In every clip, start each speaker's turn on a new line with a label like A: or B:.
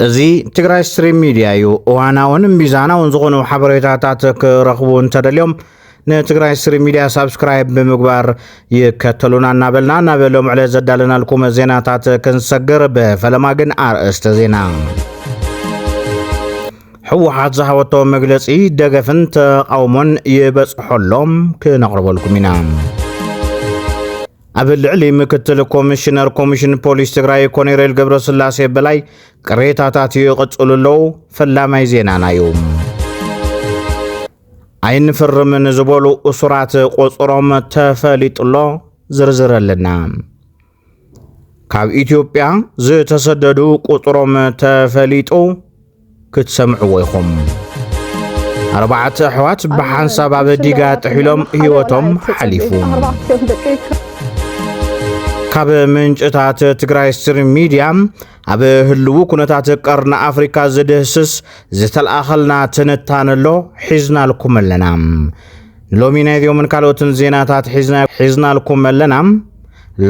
A: እዚ ትግራይ ስትሪም ሚዲያ እዩ ዋናውን ሚዛናውን ዝኾኑ ሓበሬታታት ክረኽቡ እንተደልዮም ንትግራይ ስትሪም ሚዲያ ሳብስክራይብ ብምግባር ይከተሉና እናበልና ናበሎም ዕለት ዘዳለናልኩም ዜናታት ክንሰግር በፈለማ ግን አርእስተ ዜና ሕወሓት ዝሃወቶ መግለጺ ደገፍን ተቃውሞን ይበጽሖሎም ክነቕርበልኩም ኢና ኣብ ልዕሊ ምክትል ኮሚሽነር ኮሚሽን ፖሊስ ትግራይ ኮሎኔል ገብረስላሴ በላይ ቅሬታታት ይቕጽሉለው ፈላማይ ዜናና እዩ ኣይንፍርምን ዝበሉ እሱራት ቁጽሮም ተፈሊጥሎ ዝርዝረልና ካብ ኢትዮጵያ ዝተሰደዱ ቁጽሮም ተፈሊጡ ክትሰምዕዎ ኢኹም ኣርባዕተ ኣሕዋት ብሓንሳብ ኣብ ዲጋ ጥሒሎም ህይወቶም ሓሊፉ ካብ ምንጭታት ትግራይ ስትሪም ሚዲያ ኣብ ህልው ኩነታት ቀርና ኣፍሪካ ዝድህስስ ዝተለኣኸልና ትንታነሎ ሒዝናልኩም ኣለና ሎሚ ናይዚዮምን ካልኦትን ዜናታት ሒዝናልኩም ኣለና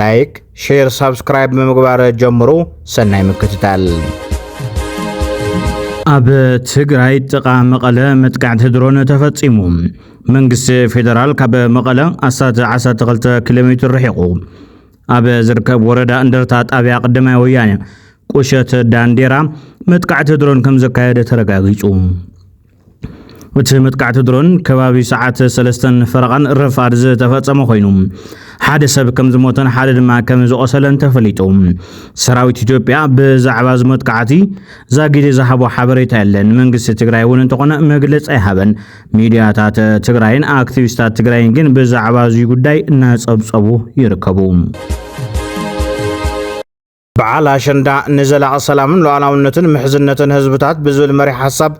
A: ላይክ ሼር ሳብስክራይብ ብምግባር ጀምሩ ሰናይ ምክትታል ኣብ ትግራይ ጥቃ መቐለ መጥቃዕቲ ድሮን ተፈጺሙ መንግስቲ ፌደራል ካብ መቐለ 12 ኪሎሜትር ርሒቑ ኣብ ዝርከብ ወረዳ እንደርታ ጣብያ ቀዳማይ ወያነ ቁሸት ዳንዴራ መጥቃዕቲ ድሮን ከም ዘካየደ ተረጋጊጹ እቲ መጥቃዕቲ ድሮን ከባቢ ሰዓት 3 ፈረቓን ረፋድ ዝተፈጸመ ኮይኑ ሓደ ሰብ ከም ዝሞተን ሓደ ድማ ከም ዝቆሰለን ተፈሊጡ ሰራዊት ኢትዮጵያ ብዛዕባ መጥቃዕቲ ዛጊደ ዝሃቦ ሓበሬታ የለን መንግስቲ ትግራይ እውን እንተኾነ መግለጺ ኣይሃበን ሚድያታት ትግራይን አክቲቪስታት ትግራይን ግን ብዛዕባ እዚ ጉዳይ እናጸብጸቡ ይርከቡ በዓል አሸንዳ ንዘላቂ ሰላምን ሉዓላውነትን ምሕዝነትን ህዝብታት ብዝብል መሪሕ ሓሳብ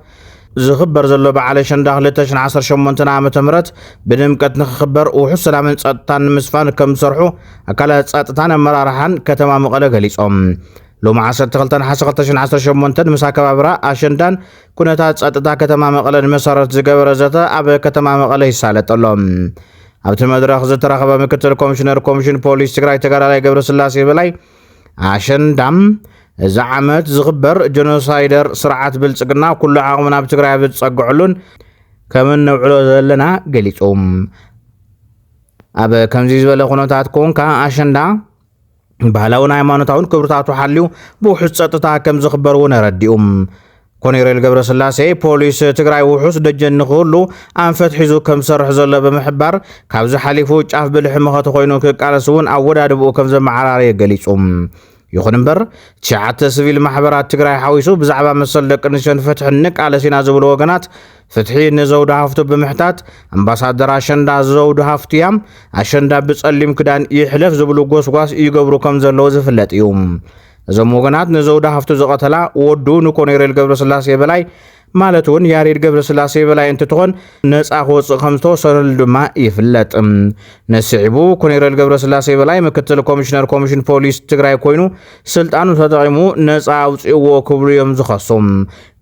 A: ዝኽበር ዘሎ በዓል አሸንዳ 2018 ዓመተ ምህረት ብድምቀት ንኽኽበር ውሑስ ሰላምን ጸጥታን ንምስፋን ከም ዝሰርሑ ኣካላት ጸጥታን ኣመራርሓን ከተማ መቐለ ገሊጾም ሎሚ 12 ሓሰ 2018 ምስ ኣከባብራ አሸንዳን ኩነታት ጸጥታ ከተማ መቐለ መሰረት ዝገበረ ዘተ ኣብ ከተማ መቐለ ይሳለጠሎም ኣብቲ መድረኽ ዝተረኸበ ምክትል ኮሚሽነር ኮሚሽን ፖሊስ ትግራይ ተጋዳላይ ገብረስላሴ በላይ አሸንዳም እዚ ዓመት ዝኽበር ጀኖሳይደር ስርዓት ብልጽግና ኩሉ ዓቕምና ኣብ ትግራይ ብዝጸግዑሉን ከም ነውዕሎ ዘለና ገሊጾም ኣብ ከምዚ ዝበለ ኩነታት ኮንካ አሸንዳ ባህላውን ሃይማኖታውን ክብርታቱ ሓልዩ ብውሑስ ጸጥታ ከም ዝኽበር እውን ረዲኦም ኮሎኔል ገብረስላሴ ፖሊስ ትግራይ ውሑስ ደጀን ንኽህሉ ኣንፈት ሒዙ ከም ዝሰርሕ ዘሎ ብምሕባር ካብዚ ሓሊፉ ጫፍ ብልሒ መኸተ ኮይኑ ክቃለስ እውን ኣወዳድብኡ ከም ዘመዓራርየ ገሊጹ ይኹን እምበር ሸዓተ ሲቪል ማሕበራት ትግራይ ሓዊሱ ብዛዕባ መሰል ደቂ ኣንስትዮን ፍትሕን ንቃለሲና ዝብሉ ወገናት ፍትሒ ንዘውዱ ሃፍቱ ብምሕታት ኣምባሳደር አሸንዳ ዘውዱ ሃፍቱ እያም አሸንዳ ብጸሊም ክዳን ይሕለፍ ዝብሉ ጎስጓስ ይገብሩ ከም ዘለዎ ዝፍለጥ እዩ እዞም ወገናት ንዘውዱ ሃፍቱ ዝቐተላ ወዱ ንኮሎኔል ገብረስላሴ በላይ ማለት እውን ያሬድ ገብረስላሴ በላይ እንትትኾን ነፃ ክወፅእ ከም ዝተወሰነሉ ድማ ይፍለጥ ነስዒቡ ኮሎኔል ገብረስላሴ በላይ ምክትል ኮሚሽነር ኮሚሽን ፖሊስ ትግራይ ኮይኑ ስልጣኑ ተጠቂሙ ነፃ አውፅእዎ ክብሉ እዮም ዝኸሱም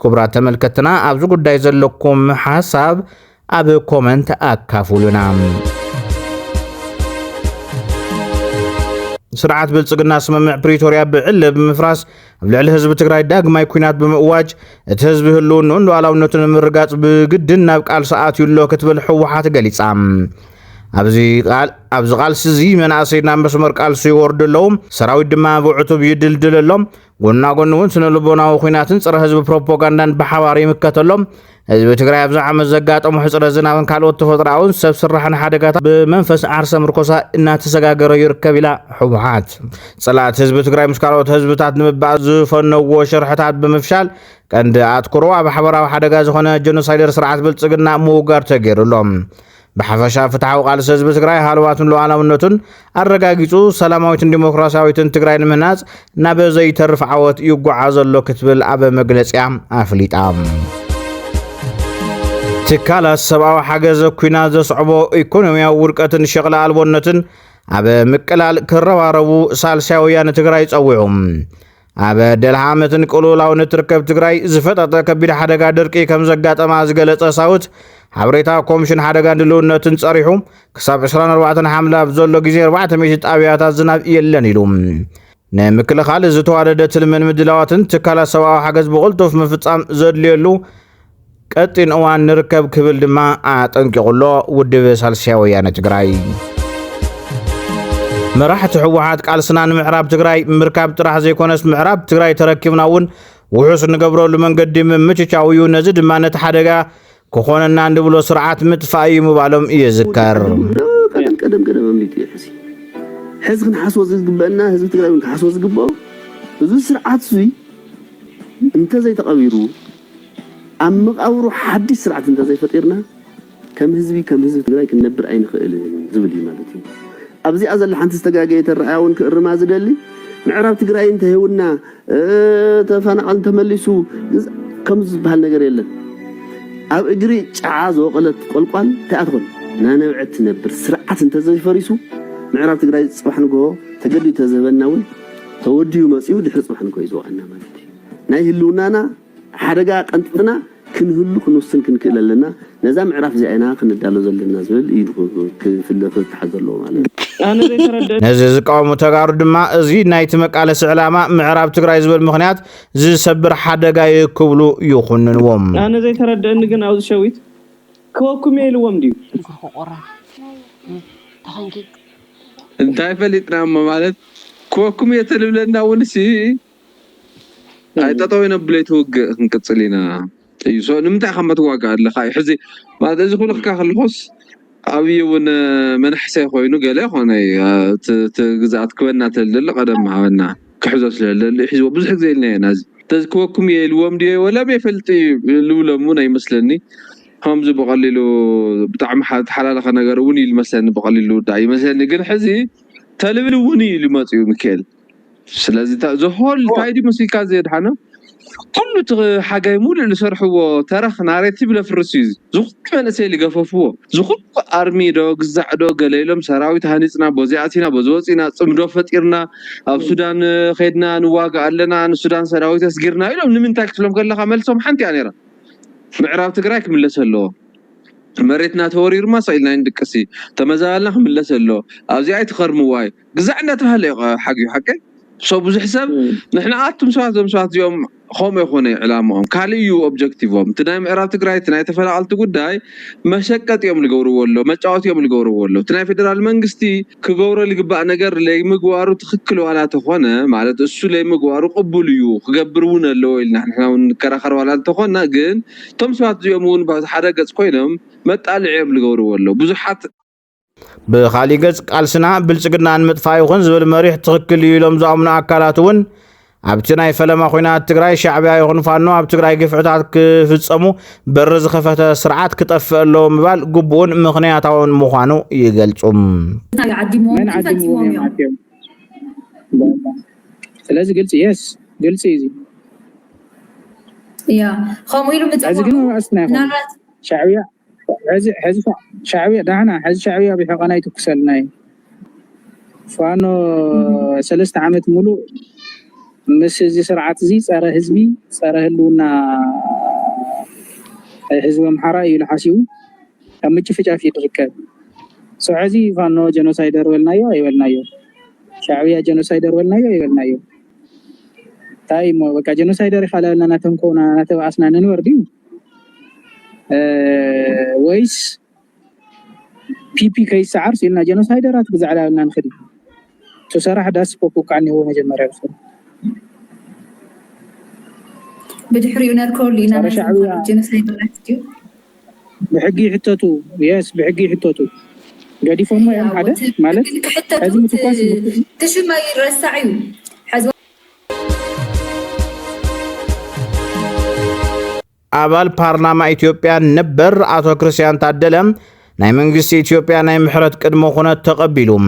A: ክቡራት ተመልከትና ኣብዚ ጉዳይ ዘለኩም ሓሳብ ኣብ ኮመንት ኣካፍሉና ስርዓት ብልጽግና ስምምዕ ፕሪቶሪያ ብዕል ብምፍራስ ኣብ ልዕሊ ህዝቢ ትግራይ ዳግማይ ኩናት ብምእዋጅ እቲ ህዝቢ ህልውንኡን ሉዓላውነቱን ንምርጋጽ ብግድን ናብ ቃልሲ ኣትዩሎ ክትብል ሕወሓት ገሊጻ ኣብዚ ቃልሲ እዚ መናእሰይ ናብ መስመር ቃልሲ ይወርዱ ኣለዉ ሰራዊት ድማ ብዕቱብ ይድልድለሎም ጎና ጎኒ እውን ስነ ልቦናዊ ኩናትን ፀረ ህዝቢ ፕሮፓጋንዳን ብሓባር ይምከተሎም ህዝቢ ትግራይ ኣብዚ ዓመት ዘጋጠሙ ሕፅረ ዝናብን ካልኦት ተፈጥሮኣውን ሰብ ስራሕን ሓደጋታት ብመንፈስ ዓርሰ ምርኮሳ እናተሰጋገረ ይርከብ ኢላ ሕወሓት ጸላእቲ ህዝቢ ትግራይ ምስ ካልኦት ህዝብታት ንምባእ ዝፈነዎ ሽርሕታት ብምፍሻል ቀንዲ ኣትኩሮ ኣብ ሓበራዊ ሓደጋ ዝኾነ ጀኖሳይደር ስርዓት ብልጽግና ምውጋር ተገይሩሎም بحفشة فتحوا قال سيد بتقرأي حالواتن لوعلامنتون الرجاجيتو سلامويتن ديمقراطيويتن تقرأي المناس نبي زي ترفع عوات يوقع عزل كتب الأب مجلس عام أفليت عام تكالا السبعة حاجز كنا صعبة إيكونوميا ورقة شغلة البنتن أب مكلال كروارو سالساويان تقرأي تصوعهم أب دلهامتن كلو لو نتركب تقرأي زفتة كبير حدا قادر كي كم زقات أما زقلت صوت حبريتا كومشن حدا قاندلو نتن صريحهم كساب 24 حملة بزولو جزير 400 أبيات الزناب يلن يلوم ንምክልኻል ዝተዋደደ ትልምን ምድላዋትን ትካላት ሰብኣዊ ሓገዝ ብቕልጡፍ ምፍጻም ዘድልየሉ ቀጢን እዋን ንርከብ ክብል ድማ ኣጠንቂቑሎ ውድብ ሳልሳይ ወያነ ትግራይ መራሕቲ ሕወሓት ቃልስና ንምዕራብ ትግራይ ምርካብ ጥራሕ ዘይኮነስ ምዕራብ ትግራይ ተረኪብና እውን ውሑስ ንገብረሉ መንገዲ ምምችቻው እዩ ነዚ ድማ ነቲ ሓደጋ ክኾነና እንብሎ ስርዓት ምጥፋእ እዩ ምባሎም ይዝከር
B: ቀደም ኣሚት ይሕሲ ሕዚ ክንሓስቦ ዝግበአና ህዝቢ ትግራይ ክንሓስቦ ዝግበኦ እዚ ስርዓት እዚ እንተዘይተቐቢሩ ኣብ መቃብሩ ሓድሽ ስርዓት እንተዘይፈጢርና ከም ህዝቢ ትግራይ ክንነብር ኣይንኽእል ዝብል እዩ ማለት እዩ ኣብዚ ኣዘለ ሓንቲ ዝተጋገየ ተረኣያውን ክእርማ ዝደሊ ምዕራብ ትግራይ እንተህውና ተፈናቀል ተመሊሱ ከም ዝበሃል ነገር የለን ኣብ እግሪ ጫዓ ዝወቀለት ቆልቋል ተኣትኾን ናነብዕት ትነብር ስርዓት እንተዘይፈሪሱ ምዕራብ ትግራይ ጽባሕ ንግሆ ተገዲዱ ተዘበናውን ተወዲዩ መጽኡ ድሕሪ ጽባሕ ንግሆ ይዝወቀና ማለት እዩ ናይ ህልውናና ሓደጋ ቀንጥና ክንህሉ ክንወስን ክንክእል ኣለና ነዛ ምዕራፍ እዚኣና ክንዳሎ ዘለና ዝብል እዩ ክፍለፍ ተሓዘሎ ማለት
A: ነዚ ዝቃወሙ ተጋሩ ድማ እዚ ናይቲ መቃለሲ ዕላማ ምዕራብ ትግራይ ዝብል ምክንያት ዝሰብር ሓደጋ ይክብሉ ይኹንንዎም
C: ኣነ ዘይተረድአኒ ግን ኣብዚ ሸዊት ክወኩም የልዎም ድዩ
D: እንታይ ፈሊጥና ማለት ክወኩም የተልብለና ውንሲ ኣይጠጠው የነብለ ይትውግእ ክንቅፅል ኢና እዩ ሶ ንምንታይ ከም ትዋጋእ ኣለኻ ሕዚ ማለት እዚ ኩሉ ክካኸልኾስ ኣብየውን መንሕሰይ ኮይኑ ገለ ኾነ ትግዛኣት ክበና ተልደለ ቀደም ሃበና ክሕዞ ስለለለ ሒዝዎ ብዙሕ ግዜ ኢልና ኢና እዚ ተዝክወኩም የልዎም ድዮ ወለም የፈልጢ ልብሎም እውን ኣይመስለኒ ከምዚ ብቐሊሉ ብጣዕሚ ተሓላለኸ ነገር እውን ኢሉ መስለኒ ብቐሊሉ ዳ ይመስለኒ ግን ሕዚ ተልብል እውን ኢሉ መፅኡ ሚካኤል ስለዚ ዝሆል ታይዲ ሙዚቃ ዘድሓነ ኩሉ ሓጋይ ሙሉእ ዝሰርሕዎ ተረኽ ናሬቲቭ ለፍርስ እዩ ዝኩሉ መንእሰይ ዝገፈፍዎ ዝኩሉ ኣርሚ ዶ ግዛዕ ዶ ገለ ኢሎም ሰራዊት ሃኒፅና በዚኣቲና በዝወፂና ፅምዶ ፈጢርና ኣብ ሱዳን ኸይድና ንዋጋእ ኣለና ንሱዳን ሰራዊት ኣስጊርና ኢሎም ንምንታይ ክትብሎም ከለኻ መልሶም ሓንቲ እያ ነይራ ምዕራብ ትግራይ ክምለስ ኣለዎ መሬትና ተወሪርማ ሳይልና ንድቀሲ ተመዛበልና ክምለስ ኣለዎ ኣብዚኣ ኣይትኸርምዋይ ግዛዕ እንዳተባሃለ ሓጊዩ ሓቀ ሶ ብዙሕ ሰብ ንሕና ኣቱም ሰባት ዞም ሰባት እዚኦም ከምኡ ይኾነ ዕላምኦም ካልእ እዩ ኦብጀክቲቭም እቲ ናይ ምዕራብ ትግራይ እቲ ናይ ተፈናቀልቲ ጉዳይ መሸቀጥ እዮም ዝገብርዎ ኣሎ መጫወቲ እዮም ዝገብርዎ ኣሎ እቲ ናይ ፌደራል መንግስቲ ክገብሮ ዝግባእ ነገር ለይምግባሩ ትክክል ዋላ ተኾነ ማለት እሱ ለይምግባሩ ቅቡል እዩ ክገብር እውን ኣለዎ ኢልና ንሕና እውን ንከራኸር ዋላ ተኾና ግን እቶም ሰባት እዚኦም እውን ሓደ ገፅ ኮይኖም መጣልዒ እዮም ዝገብርዎ ኣሎ ብዙሓት
A: ብኻሊእ ገጽ ቃልስና ብልጽግና ንምጥፋእ ይኹን ዝብል መሪሕ ትኽክል እዩ ኢሎም ዝኣምኑ ኣካላት እውን ኣብቲ ናይ ፈለማ ኩናት ትግራይ ሻዕብያ ይኹን ፋኖ ኣብ ትግራይ ግፍዕታት ክፍጸሙ በሪ ዝኸፈተ ስርዓት ክጠፍእ ኣለዎ ምባል ግቡእን ምኽንያታውን ምዃኑ ይገልጹ
E: ስለዚ ግልጽ የስ ግልጽ እዩ ያ ከምኡ ኢሉ ምጽዋዕ ሻዕብያ حزب شعبية دعنا حزب شعبية بحقنا يتكسلنا فانو سلست عامت ملو مس زي سرعات زي صار حزبي صار هلونا حزب محراي لحاسيو امچ فጫፍ ይድርከብ ሶዓዚ ፋኖ ጀኖሳይደር ወልናዮ ይወልናዮ ሻዕብያ ጀኖሳይደር ወልናዮ ይወልናዮ ታይሞ በቃ ጀኖሳይደር ይኻላልና ተንኮና ተባስና ነንወርዲ ወይስ ፒፒ ከይሰዓር ሲልና ጀኖሳይደራት ብዛዕላና ንኽዲ ተሰራሕ ዳስ ፖፖካኒ ሆ መጀመሪያ ይፈር
F: بدحريو نركولينا ጀኖሳይደራት ዲዩ
E: بحقي حتتو يس بحقي حتتو قاعد يفهموا يا حدا مالك هذه متقاس
F: تشما يرسعيو
A: أبال بارلمان إثيوبيا نبر أتو كريستيان تادلم ናይ መንግስቲ ኢትዮጵያ ናይ ምሕረት ቅድመ ኩነት ተቐቢሉም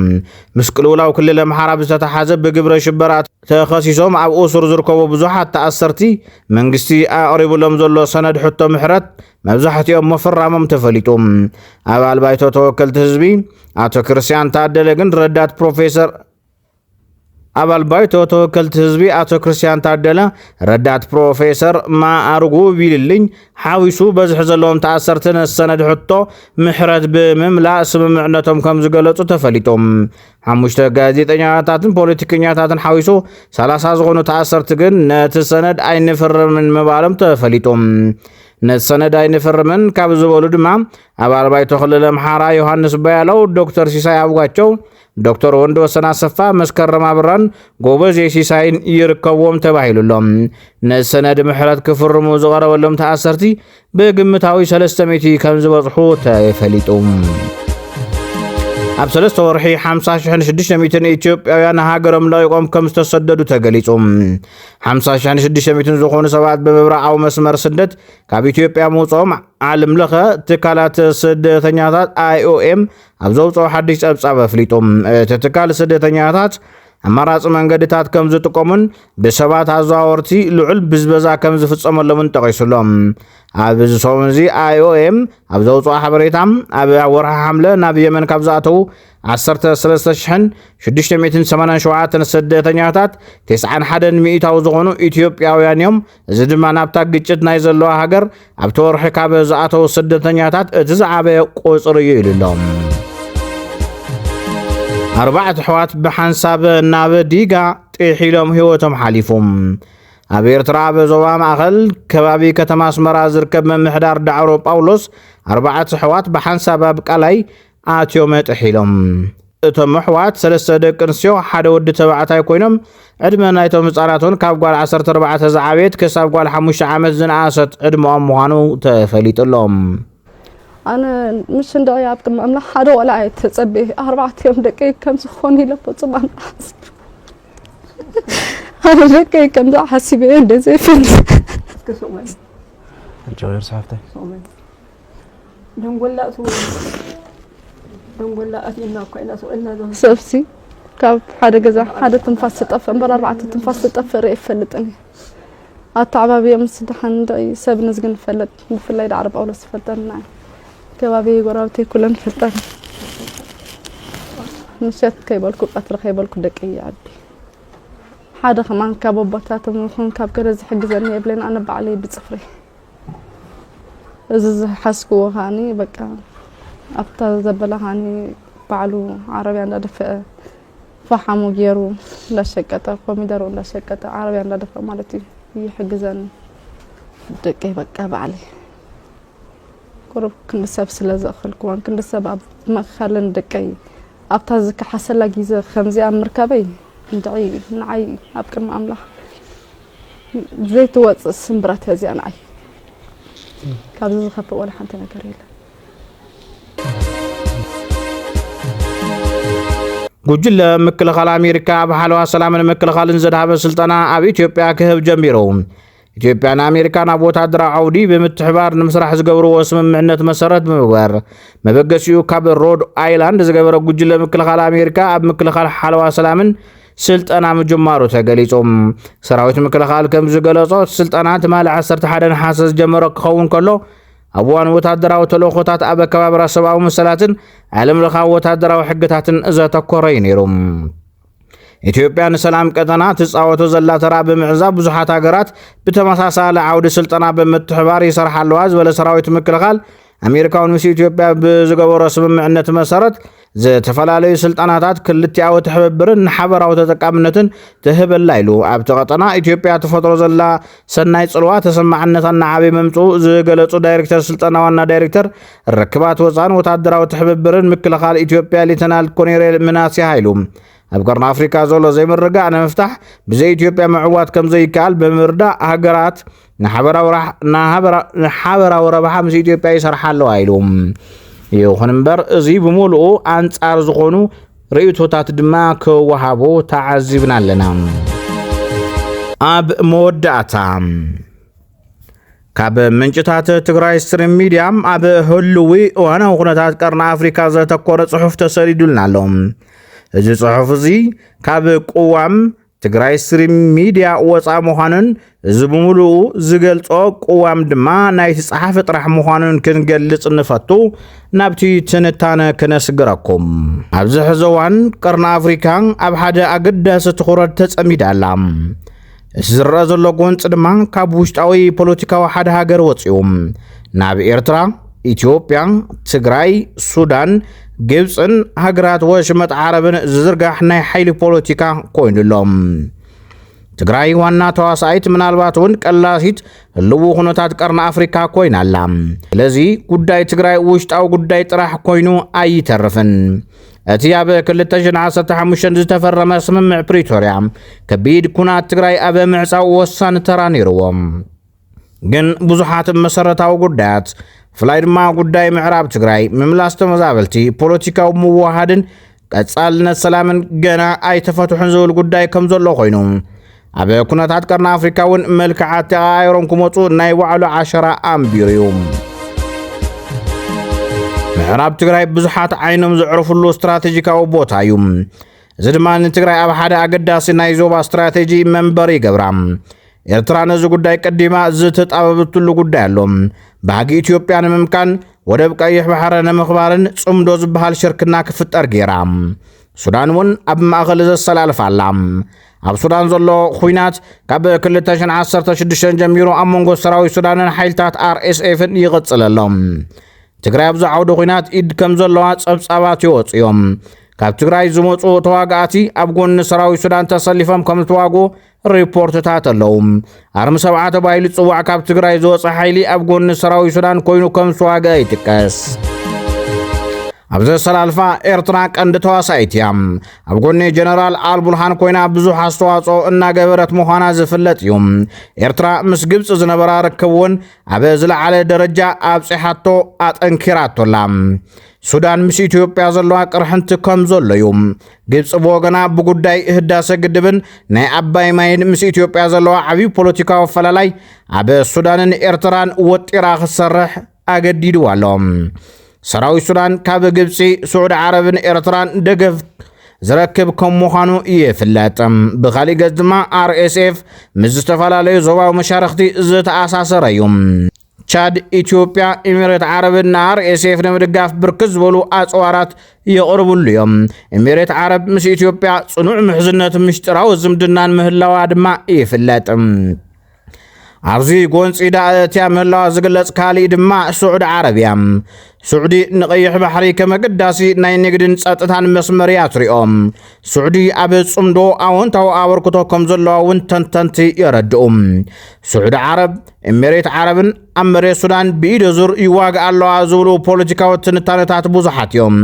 A: ምስቅልውላው ክልል ኣምሓራ ዝተተሓዘ ብግብረ ሽበራት ተኸሲሶም ኣብ ኡሱር ዝርከቡ ብዙሓት ተኣሰርቲ መንግስቲ ኣቕሪቡሎም ዘሎ ሰነድ ሕቶ ምሕረት መብዛሕትኦም መፈራሞም ተፈሊጦም ኣባል ባይቶ ተወከልቲ ህዝቢ ኣቶ ክርስቲያን ታደለ ግን ረዳት ፕሮፌሰር أبال بايتو توكلت هزبي أتو كريستيان تادلا ردات بروفيسور ما أرغو بيللين حاويسو بزح زلوم تأثرتن السند حطو محرد بمملا سممعنتهم كم زغلطو تفليتهم حموشتا ጋዜጠኛታትን ፖለቲከኛታትን حاويسو 30 ዝኮኑ ተኣሰርት ግን ነቲ ሰነድ ኣይንፈርምን ምባሎም ተፈሊጦም ነሰነድ ኣይንፈርምን ካብ ዝበሉ ድማ ኣባል ባይቶ ክልል ኣምሓራ ዮሐንስ ባያለው ዶክተር ሲሳይ አብጓቸው ዶክተር ወንድወሰን አሰፋ መስከረም አብራን ጎበዝ የሲሳይን ይርከቦም ተባሂሉሎም ነሰነድ ምሕረት ክፍርሙ ዝቀረበሎም ተኣሰርቲ በግምታዊ 300 ከም ዝበጽሑ ተፈሊጦም ኣብ 3 ወርሒ 50,600 ኢትዮጵያውያን ሃገሮም ለቆም ከም ዝተሰደዱ ተገሊጾም 50,600 ዝኾኑ ሰባት በመብራዓዊ መስመር ስደት ካብ ኢትዮጵያ ምውጾም ዓለም ለኸ ትካላት ስደተኛታት IOM ኣብ ዘውጽኦ ሓድሽ ጸብጻብ ኣፍሊጦም ትካል ስደተኛታት ኣማራጺ መንገድታት ከም ዝጥቀሙን ብሰባት ኣዘዋወርቲ ልዑል ብዝበዛ ከም ዝፍጸመሎምን ጠቂሱሎም ኣብ ዝሰሙዚ IOM ኣብ ዘውጽኦ ሓበሬታ ኣብ ወርሒ ሐምለ ናብ የመን ካብ ዝኣተው 13,687 ስደተኛታት 91 ሚእታው ዝኾኑ ኢትዮጵያውያን እዮም እዚ ድማ ናብታ ግጭት ናይ ዘለዋ ሃገር ኣብ ተወርሒ ካብ ዝኣተው ስደተኛታት እቲ ዝዓበየ ቁጽሪ እዩ ኢሎም أربعة حوات بحنساب ناب ديغا تيحيلهم هيوتهم حاليفهم ኣብ ኤርትራ በዞባ ማእኸል ከባቢ ከተማ አስመራ ዝርከብ መምሕዳር ዳዕሮ ጳውሎስ 4 ሕዋት በሓንሳብ ኣብ ቃላይ ኣትዮም ጥሒሎም እቶም ሕዋት 3 ደቂ ኣንስትዮ ሓደ ወዲ ተባዕታይ ኮይኖም ዕድመ ናይቶም ህፃናትን ካብ ጓል 14 ዝዓበየት ክሳብ ጓል 5 ዓመት ዝነኣሰት ዕድመኦም ምዃኑ ተፈሊጡሎም
G: أنا مش ندعي أبكم أملا حدا ولا عيت تصبي 4 يوم دقيقة كم سخوني لبطل ما أحسب أنا دقيقة كم ده حسيبين ده زي فيلم كسومين
A: الجوير صحفتي
G: سومين نقول لا سوي نقول لا أتينا كأننا سؤالنا ده سبسي كاب حدا جزء حدا تنفس تطفى برا 4 تنفس تطفى ريف فلتني التعبة بيوم سدحن ده سب نزجن فلت في الليل عرب أول سفلتنا كبابي قرابتي كلن فلتان نشات كيبالكو قطر كيبالكو دقيقة عدي حدا كمان كابوباتات ممكن كاب كرز حجزني قبلين أنا بعلي بصفري إذا حسكو هاني بقى أبتا زبلة هاني بعلو عربي عند دفع فحمو جيرو لا شكتا قوميدارو لا شكتا عربي عند دفع مالتي يحجزني دقيقة بقى بعلي قرب كل سب سلازة أخل كوان كل سب ما خلنا دقي أبتزك حصل لك إذا 5 مركبي ندعي نعي أبكر ما أملا زيت وقت السمبرات هذي أنا عي كابز خف ولا حتى نكريله
A: ጉጅለ ምክልኻል ኣሜሪካ ኣብ ሓለዋ ሰላምን ምክልኻልን ዝድሃበ ስልጠና ኣብ ኢትዮጵያ ክህብ ጀሚሮም ኢትዮጵያና ኣሜሪካን ኣብ ወታደራዊ ዓውዲ ብምትሕባር ንምስራሕ ዝገብርዎ ስምምዕነት መሰረት ብምግባር መበገሲኡ ካብ ሮድ ኣይላንድ ዝገበረ ጉጅለ ምክልኻል ኣሜሪካ ኣብ ምክልኻል ሓለዋ ሰላምን ስልጠና ምጅማሩ ተገሊጾም ሰራዊት ምክልኻል ከም ዝገለጾ ስልጠና ትማል 11 ሓሰስ ጀመረ ክኸውን ከሎ ኣብ ዋን ወታደራዊ ተልእኾታት ኣብ ከባቢ ሰብኣዊ መሰላትን ዓለም ለኻዊ ወታደራዊ ሕግታትን ዘተኮረ እዩ ነይሮም ኢትዮጵያ ንሰላም ቀጠና ትጻወቶ ዘላ ተራ ብምዕዛብ ብዙሓት ሃገራት ብተመሳሳሊ ዓውዲ ስልጠና ብምትሕባር ይሰርሓ ኣለዋ ዝበለ ሰራዊት ምክልኻል ኣሜሪካውን ምስ ኢትዮጵያ ብዝገበሮ ስምምዕነት መሰረት ዝተፈላለዩ ስልጠናታት ክልቲኣዊ ትሕብብርን ንሓበራዊ ተጠቃምነትን ትህበላ ኢሉ ኣብቲ ቀጠና ኢትዮጵያ ትፈጥሮ ዘላ ሰናይ ጽልዋ ተሰማዕነታን ዓብዪ መምጽኡ ዝገለጹ ዳይሬክተር ስልጠና ዋና ዳይሬክተር ርክባት ወፃን ወታደራዊ ትሕብብርን ምክልኻል ኢትዮጵያ ሌተናል ኮሎኔል ምናሴ ሃይሉ ኣብ ቀርኒ ኣፍሪካ ዘሎ ዘይምርጋዕ ንምፍታሕ ብዘይ ኢትዮጵያ ምዕዋት ከም ዘይከኣል ብምርዳእ ሃገራት ንሓበራዊ ረብሓ ምስ ኢትዮጵያ ይሰርሓ ኣለዋ ኢሎም ይኹን እምበር እዚ ብምሉኡ ኣንጻር ዝኾኑ ርእቶታት ድማ ክወሃቦ ተዓዚብና ኣለና ኣብ መወዳእታ ካብ ምንጭታት ትግራይ ስትሪም ሚድያ ኣብ ህልዊ እዋናዊ ኩነታት ቀርኒ ኣፍሪካ ዘተኮረ ጽሑፍ ተሰሪዱልና ኣሎ እዚ ጽሑፍ እዚ ካብ ቁዋም ትግራይ ስትሪም ሚድያ ወፃ ምዃኑን ዝብሙሉኡ ዝገልጾ ቅዋም ድማ ናይ ተጻሓፈ ጥራሕ ምዃኑን ክንገልጽ ንፈቱ ናብቲ ትንታነ ክነስግረኩም። ኣብዚ ሕዚ እዋን ቀርኒ ኣፍሪካ ኣብ ሓደ ኣገዳሲ ትኹረት ተጸሚዳ ኣላ። እቲ ዝረአ ዘሎ ጎንፂ ድማ ካብ ውሽጣዊ ፖለቲካዊ ሓደ ሃገር ወፂኡ ናብ ኤርትራ፣ ኢትዮጵያ፣ ትግራይ፣ ሱዳን፣ ግብፅን ሃገራት ወሽመጥ ዓረብን ዝዝርጋሕ ናይ ሓይሊ ፖለቲካ ኮይኑሎም ትግራይ ዋና ተዋሳኢት ምናልባት እውን ቀላሲት ህልው ኩነታት ቀርኒ ኣፍሪካ ኮይና ኣላ። ስለዚ ጉዳይ ትግራይ ውሽጣዊ ጉዳይ ጥራሕ ኮይኑ ኣይተርፍን። እቲ ኣብ 2015 ዝተፈረመ ስምምዕ ፕሪቶርያ ከቢድ ኩናት ትግራይ ኣብ ምዕፃው ወሳኒ ተራ ነይርዎም። ግን ብዙሓት መሰረታዊ ጉዳያት ፍላይ ድማ ጉዳይ ምዕራብ ትግራይ ምምላስ ተመዛበልቲ ፖለቲካዊ ምዋሃድን ቀጻልነት ሰላምን ገና ኣይተፈትሑን ዝብል ጉዳይ ከም ዘሎ ኮይኑ ኣብ ኩነታት ቀርኒ ኣፍሪካ እውን መልክዓት ተቐያይሮም ክመፁ ናይ ባዕሉ ዓሸራ ኣንቢሩ እዩ። ምዕራብ ትግራይ ብዙሓት ዓይኖም ዝዕርፍሉ ስትራቴጂካዊ ቦታ እዩ። እዚ ድማ ንትግራይ ኣብ ሓደ ኣገዳሲ ናይ ዞባ ስትራቴጂ መንበሪ ይገብራ። ኤርትራ ነዚ ጉዳይ ቀዲማ ዝተጣበበትሉ ጉዳይ ኣሎ። ባህጊ ኢትዮጵያ ንምምካን ወደብ ቀይሕ ባሕሪ ንምኽባርን ጽምዶ ዝበሃል ሽርክና ክፍጠር ገይራ። ሱዳን እውን ኣብ ማእኸል ዘሰላልፋ ኣላ። ኣብ ሱዳን ዘሎ ኩናት ካብ 2016 ጀሚሩ ኣብ መንጎ ሰራዊት ሱዳንን ሓይልታት RSFን ይቕጽል ኣሎ። ትግራይ ኣብ ዓውደ ኩናት ኢድ ከም ዘለዋ ጸብጻባት ይወፅዮም። ካብ ትግራይ ዝመፁ ተዋጋእቲ ኣብ ጎኒ ሰራዊት ሱዳን ተሰሊፎም ከም ዝተዋግኡ ሪፖርትታት ኣለዉ። ኣርሚ 7 ተባሂሉ ዝፅዋዕ ካብ ትግራይ ዝወፀ ሓይሊ ኣብ ጎኒ ሰራዊት ሱዳን ኮይኑ ከም ዝተዋግአ ይጥቀስ። ኣብ ዘሰላልፋ ኤርትራ ቀንዲ ተዋሳኢት እያ። ኣብ ጎኒ ጀነራል አልቡርሃን ኮይና ብዙሕ ኣስተዋፅኦ እናገበረት ምዃና ዝፍለጥ እዩ። ኤርትራ ምስ ግብፂ ዝነበራ ርክብ እውን ኣብ ዝለዓለ ደረጃ ኣብፂሓቶ ኣጠንኪራቶላ። ሱዳን ምስ ኢትዮጵያ ዘለዋ ቅርሕንቲ ከም ዘሎ እዩ። ግብፂ ብወገና ብጉዳይ ህዳሴ ግድብን ናይ ኣባይ ማይን ምስ ኢትዮጵያ ዘለዋ ዓብዪ ፖለቲካዊ ኣፈላላይ ኣብ ሱዳንን ኤርትራን ወጢራ ክሰርሕ ኣገዲድዋ ኣሎ። ሰራዊት ሱዳን ካብ ግብፂ፣ ስዑድ ዓረብን ኤርትራን ደገፍ ዝረክብ ከም ምዃኑ ይፍለጥ። ብኻሊእ ገጽ ድማ RSF ምስ ዝተፈላለዩ ዞባዊ መሻርክቲ ዝተኣሳሰረ እዩ። ቻድ፣ ኢትዮጵያ፣ ኤሚሬት ዓረብን RSF ንምድጋፍ ብርክት ዝበሉ ኣፅዋራት የቕርብሉ እዮም። ኤሚሬት ዓረብ ምስ ኢትዮጵያ ጽኑዕ ምሕዝነት ምስጢራዊ ዝምድናን ምህላዋ ድማ ይፍለጥ። ኣብዚ ጎንፂ ዳእትያ ምህላዋ ዝግለጽ ካሊእ ድማ ስዑድ ዓረብያ። ስዑዲ ንቀይሕ ባሕሪ ከም ኣገዳሲ ናይ ንግድን ጸጥታን መስመር እያ ትሪኦም። ስዑዲ ኣብ ጽምዶ ኣወንታዊ ኣበርክቶ ከም ዘለዋ እውን ተንተንቲ የረድኡ። ስዑድ ዓረብ ኤሚሬት ዓረብን ኣብ መሬት ሱዳን ብኢደ ዙር ይዋግእ ኣለዋ ዝብሉ ፖለቲካዊ ትንታነታት ብዙሓት እዮም።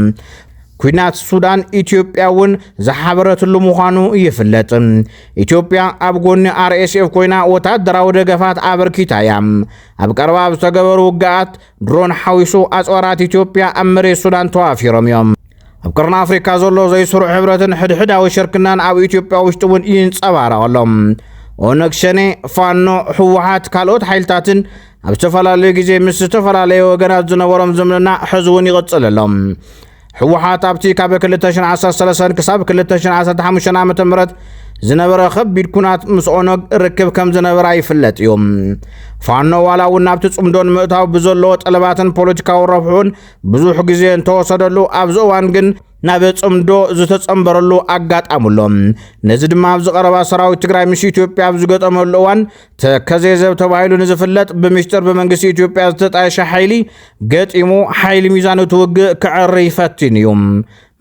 A: ኩናት ሱዳን ኢትዮጵያ እውን ዝሓበረትሉ ምዃኑ ይፍለጥ። ኢትዮጵያ ኣብ ጎኒ RSF ኮይና ወታደራዊ ደገፋት ኣበርኪታ እያ። ኣብ ቀረባ ዝተገበሩ ውግኣት ድሮን ሓዊሱ ኣፅዋራት ኢትዮጵያ ኣብ መሬት ሱዳን ተዋፊሮም እዮም። ኣብ ቀርኒ ኣፍሪካ ዘሎ ዘይስሩዕ ሕብረትን ሕድሕዳዊ ሽርክናን ኣብ ኢትዮጵያ ውሽጢ እውን ይንጸባረቐሎም። ኦነግ ሸኔ፣ ፋኖ፣ ህወሓት ካልኦት ሓይልታትን ኣብ ዝተፈላለዩ ግዜ ምስ ዝተፈላለየ ወገናት ዝነበሮም ዝምድና ሕዚ እውን ይቕጽል ኣሎም። ህወሓት ኣብቲ ካብ 2013 ክሳብ 2015 ዓ.ም ዝነበረ ከቢድ ኩናት ምስ ኦነግ ርክብ ከም ዝነበራ ይፍለጥ እዩ። ፋኖ ዋላ እውን ናብቲ ጽምዶን ምእታው ብዘለዎ ጠለባትን ፖለቲካዊ ረብሑን ብዙሕ ግዜ እንተወሰደሉ ኣብዚ እዋን ግን ናብ ጽምዶ ዝተጸምበረሉ ኣጋጣሙሎም። ነዚ ድማ ኣብ ዝቐረባ ሰራዊት ትግራይ ምስ ኢትዮጵያ ኣብ ዝገጠመሉ እዋን ተከዘዘብ ተባሂሉ ንዝፍለጥ ብምስጢር ብመንግስቲ ኢትዮጵያ ዝተጣየሸ ሓይሊ ገጢሙ ሓይሊ ሚዛኑ ትውግእ ክዕሪ ይፈትን እዩ።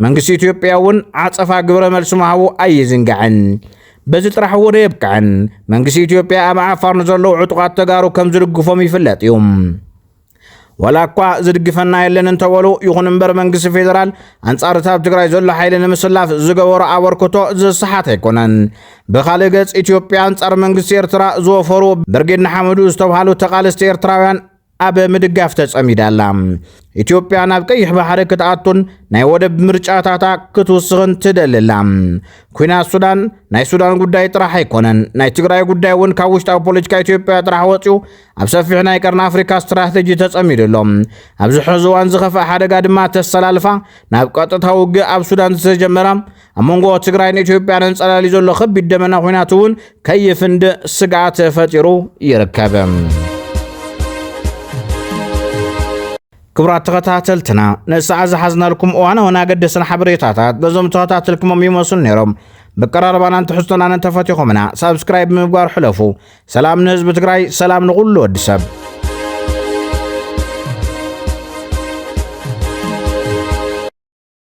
A: መንግስቲ ኢትዮጵያ እውን ዓጸፋ ግብረ መልሲ ምሃቡ ኣይዝንጋዕን። በዚ ጥራሕ ወደ የብቃዕን። መንግስቲ ኢትዮጵያ ኣብ ዓፋር ንዘለዉ ዕጡቃት ተጋሩ ከም ዝድግፎም ይፍለጥ እዩ። ወላ እኳ ዝድግፈና የለን እንተበሉ ይኹን እምበር መንግስቲ ፌደራል ኣንጻር ኣብ ትግራይ ዘሎ ሓይሊ ንምስላፍ ዝገበሮ ኣበርክቶ ዝስሓት ኣይኮነን። ብኻልእ ገጽ ኢትዮጵያ ኣንጻር መንግስቲ ኤርትራ ዝወፈሩ ብርጌድ ንሓመዱ ዝተባሃሉ ተቓለስቲ ኤርትራውያን ኣብ ምድጋፍ ተጸሚዳላ ኢትዮጵያ ናብ ቀይሕ ባሕሪ ክትኣቱን ናይ ወደብ ምርጫታታ ክትውስኽን ትደልላ ኩናት ሱዳን ናይ ሱዳን ጉዳይ ጥራሕ ኣይኮነን ናይ ትግራይ ጉዳይ እውን ካብ ውሽጣዊ ፖለቲካ ኢትዮጵያ ጥራሕ ወፂኡ ኣብ ሰፊሕ ናይ ቀርኒ ኣፍሪካ ስትራቴጂ ተጸሚድሎም ኣብዚ ሕዚ እዋን ዝኸፍአ ሓደጋ ድማ ተሰላልፋ ናብ ቀጥታዊ ውግእ ኣብ ሱዳን ዝተጀመረ ኣብ መንጎ ትግራይን ኢትዮጵያን እንጸላሊ ዘሎ ከቢድ ደመና ኩናት እውን ከይፍንድእ ስጋኣት ፈጢሩ ይርከብ ክብራት ተኸታተልትና ንሰዓ ዝሓዝናልኩም እዋን ሆና ገደስን ሓበሬታታት በዞም ተኸታተልኩሞም ይመስሉ ነይሮም በቀራርባና እንተሕዝቶና ነንተፈቲኹምና ሳብስክራይብ ብምግባር ሕለፉ ሰላም ንህዝቢ ትግራይ ሰላም ንኹሉ ወዲ ሰብ